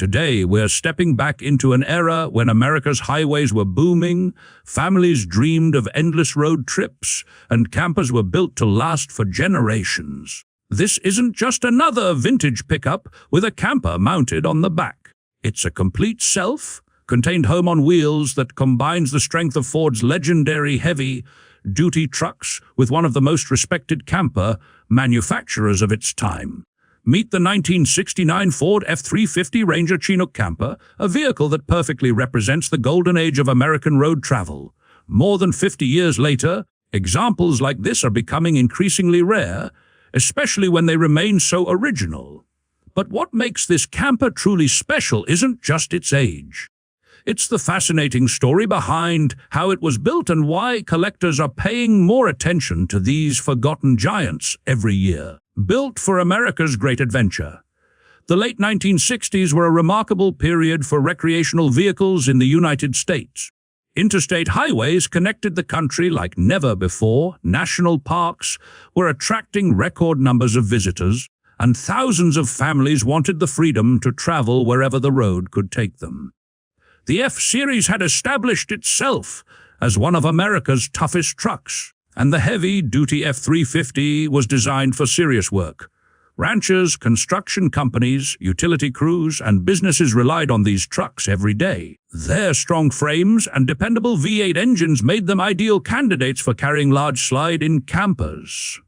Today, we're stepping back into an era when America's highways were booming, families dreamed of endless road trips, and campers were built to last for generations. This isn't just another vintage pickup with a camper mounted on the back. It's a complete self-contained home on wheels that combines the strength of Ford's legendary heavy-duty trucks with one of the most respected camper manufacturers of its time. Meet the 1969 Ford F-350 Ranger Chinook Camper, a vehicle that perfectly represents the golden age of American road travel. More than 50 years later, examples like this are becoming increasingly rare, especially when they remain so original. But what makes this camper truly special isn't just its age. It's the fascinating story behind how it was built and why collectors are paying more attention to these forgotten giants every year. Built for America's great adventure. The late 1960s were a remarkable period for recreational vehicles in the United States. Interstate highways connected the country like never before, national parks were attracting record numbers of visitors, and thousands of families wanted the freedom to travel wherever the road could take them. The F-Series had established itself as one of America's toughest trucks, and the heavy-duty F-350 was designed for serious work. Ranchers, construction companies, utility crews, and businesses relied on these trucks every day. Their strong frames and dependable V8 engines made them ideal candidates for carrying large slide-in campers.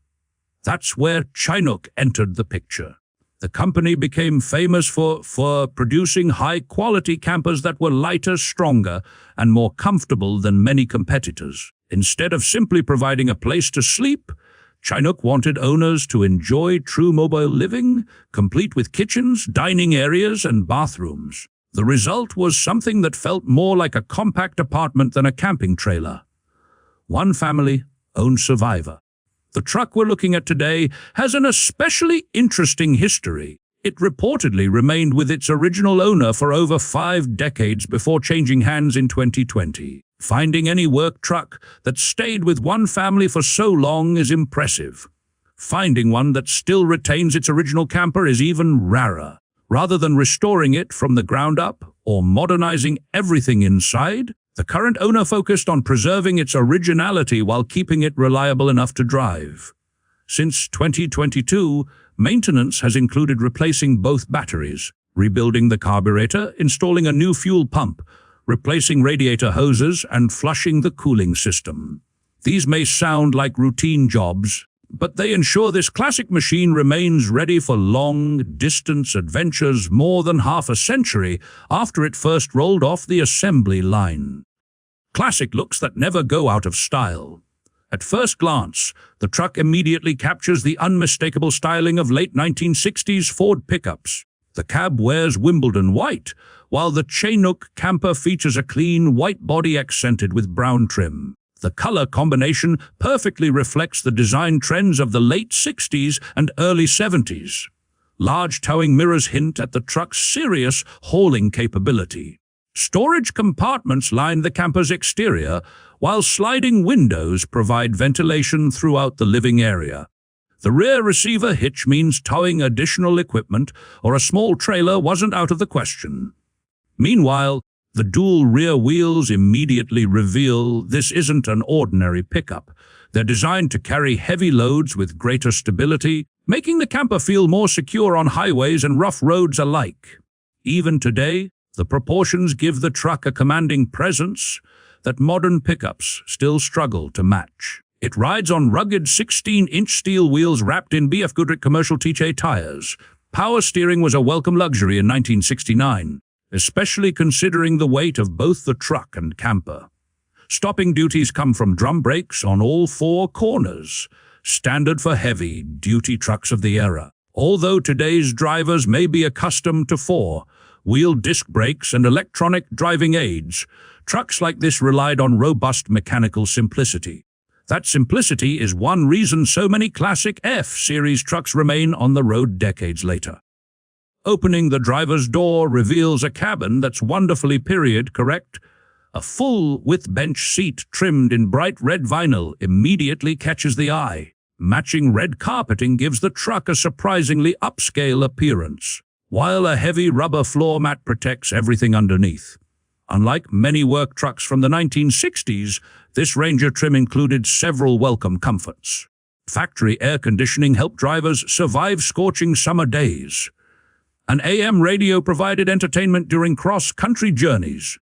That's where Chinook entered the picture. The company became famous for producing high-quality campers that were lighter, stronger, and more comfortable than many competitors. Instead of simply providing a place to sleep, Chinook wanted owners to enjoy true mobile living, complete with kitchens, dining areas, and bathrooms. The result was something that felt more like a compact apartment than a camping trailer. One family-owned survivor. The truck we're looking at today has an especially interesting history. It reportedly remained with its original owner for over 5 decades before changing hands in 2020. Finding any work truck that stayed with one family for so long is impressive. Finding one that still retains its original camper is even rarer. Rather than restoring it from the ground up or modernizing everything inside, the current owner focused on preserving its originality while keeping it reliable enough to drive. Since 2022, maintenance has included replacing both batteries, rebuilding the carburetor, installing a new fuel pump, replacing radiator hoses, and flushing the cooling system. These may sound like routine jobs, but they ensure this classic machine remains ready for long-distance adventures more than half a century after it first rolled off the assembly line. Classic looks that never go out of style. At first glance, the truck immediately captures the unmistakable styling of late 1960s Ford pickups. The cab wears Wimbledon white, while the Chinook camper features a clean white body accented with brown trim. The color combination perfectly reflects the design trends of the late 60s and early 70s. Large towing mirrors hint at the truck's serious hauling capability. Storage compartments line the camper's exterior, while sliding windows provide ventilation throughout the living area. The rear receiver hitch means towing additional equipment or a small trailer wasn't out of the question. Meanwhile, the dual rear wheels immediately reveal this isn't an ordinary pickup. They're designed to carry heavy loads with greater stability, making the camper feel more secure on highways and rough roads alike. Even today, the proportions give the truck a commanding presence that modern pickups still struggle to match. It rides on rugged 16-inch steel wheels wrapped in BF Goodrich commercial TJ tires. Power steering was a welcome luxury in 1969. Especially considering the weight of both the truck and camper. Stopping duties come from drum brakes on all 4 corners, standard for heavy-duty trucks of the era. Although today's drivers may be accustomed to 4-wheel disc brakes and electronic driving aids, trucks like this relied on robust mechanical simplicity. That simplicity is one reason so many classic F-Series trucks remain on the road decades later. Opening the driver's door reveals a cabin that's wonderfully period correct. A full-width bench seat trimmed in bright red vinyl immediately catches the eye. Matching red carpeting gives the truck a surprisingly upscale appearance. while a heavy rubber floor mat protects everything underneath. Unlike many work trucks from the 1960s, this Ranger trim included several welcome comforts. Factory air conditioning helped drivers survive scorching summer days. An AM radio provided entertainment during cross-country journeys.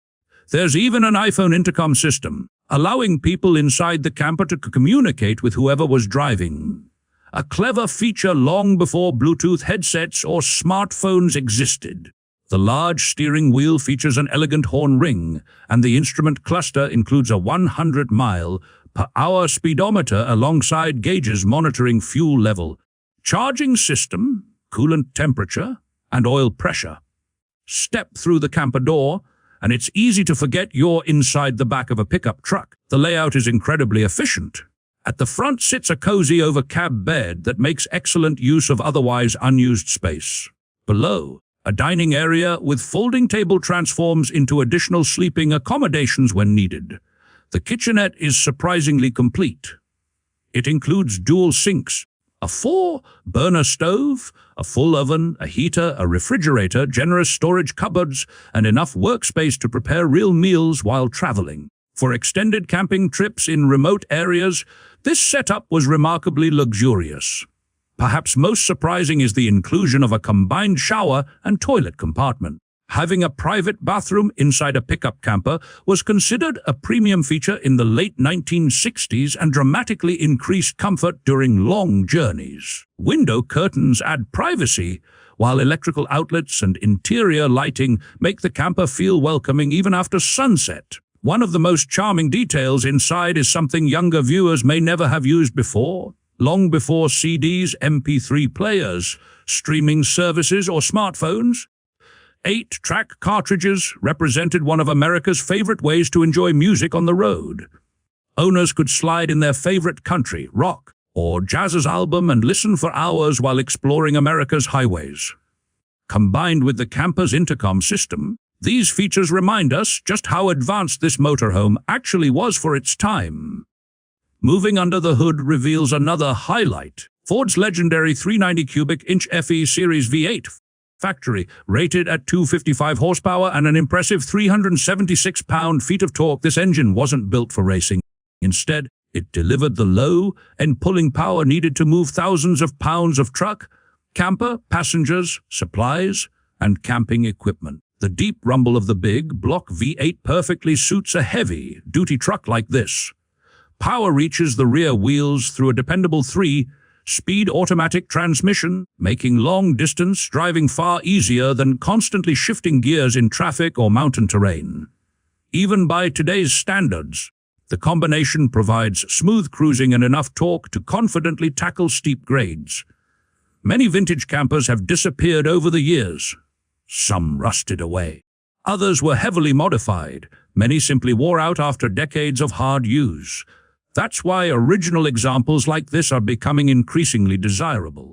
There's even an iPhone intercom system, allowing people inside the camper to communicate with whoever was driving. A clever feature long before Bluetooth headsets or smartphones existed. The large steering wheel features an elegant horn ring, and the instrument cluster includes a 100-mile-per-hour speedometer alongside gauges monitoring fuel level, charging system, coolant temperature, and oil pressure. Step through the camper door, and it's easy to forget you're inside the back of a pickup truck. The layout is incredibly efficient. At the front sits a cozy over-cab bed that makes excellent use of otherwise unused space. Below, a dining area with folding table transforms into additional sleeping accommodations when needed. The kitchenette is surprisingly complete. It includes dual sinks, a 4-burner stove, a full oven, a heater, a refrigerator, generous storage cupboards, and enough workspace to prepare real meals while traveling. For extended camping trips in remote areas, this setup was remarkably luxurious. Perhaps most surprising is the inclusion of a combined shower and toilet compartment. Having a private bathroom inside a pickup camper was considered a premium feature in the late 1960s and dramatically increased comfort during long journeys. Window curtains add privacy, while electrical outlets and interior lighting make the camper feel welcoming even after sunset. One of the most charming details inside is something younger viewers may never have used before. Long before CDs, MP3 players, streaming services, or smartphones, 8-track cartridges represented one of America's favorite ways to enjoy music on the road. Owners could slide in their favorite country, rock, or jazz album and listen for hours while exploring America's highways. Combined with the camper's intercom system, these features remind us just how advanced this motorhome actually was for its time. Moving under the hood reveals another highlight. Ford's legendary 390 cubic inch FE Series V8 factory, rated at 255 horsepower and an impressive 376 pound-feet of torque. This engine wasn't built for racing. Instead, it delivered the low-end pulling power needed to move thousands of pounds of truck, camper, passengers, supplies, and camping equipment. The deep rumble of the big block V8 perfectly suits a heavy-duty truck like this. Power reaches the rear wheels through a dependable 3-speed automatic transmission, making long-distance driving far easier than constantly shifting gears in traffic or mountain terrain. Even by today's standards, the combination provides smooth cruising and enough torque to confidently tackle steep grades. Many vintage campers have disappeared over the years. Some rusted away. Others were heavily modified. Many simply wore out after decades of hard use. That's why original examples like this are becoming increasingly desirable.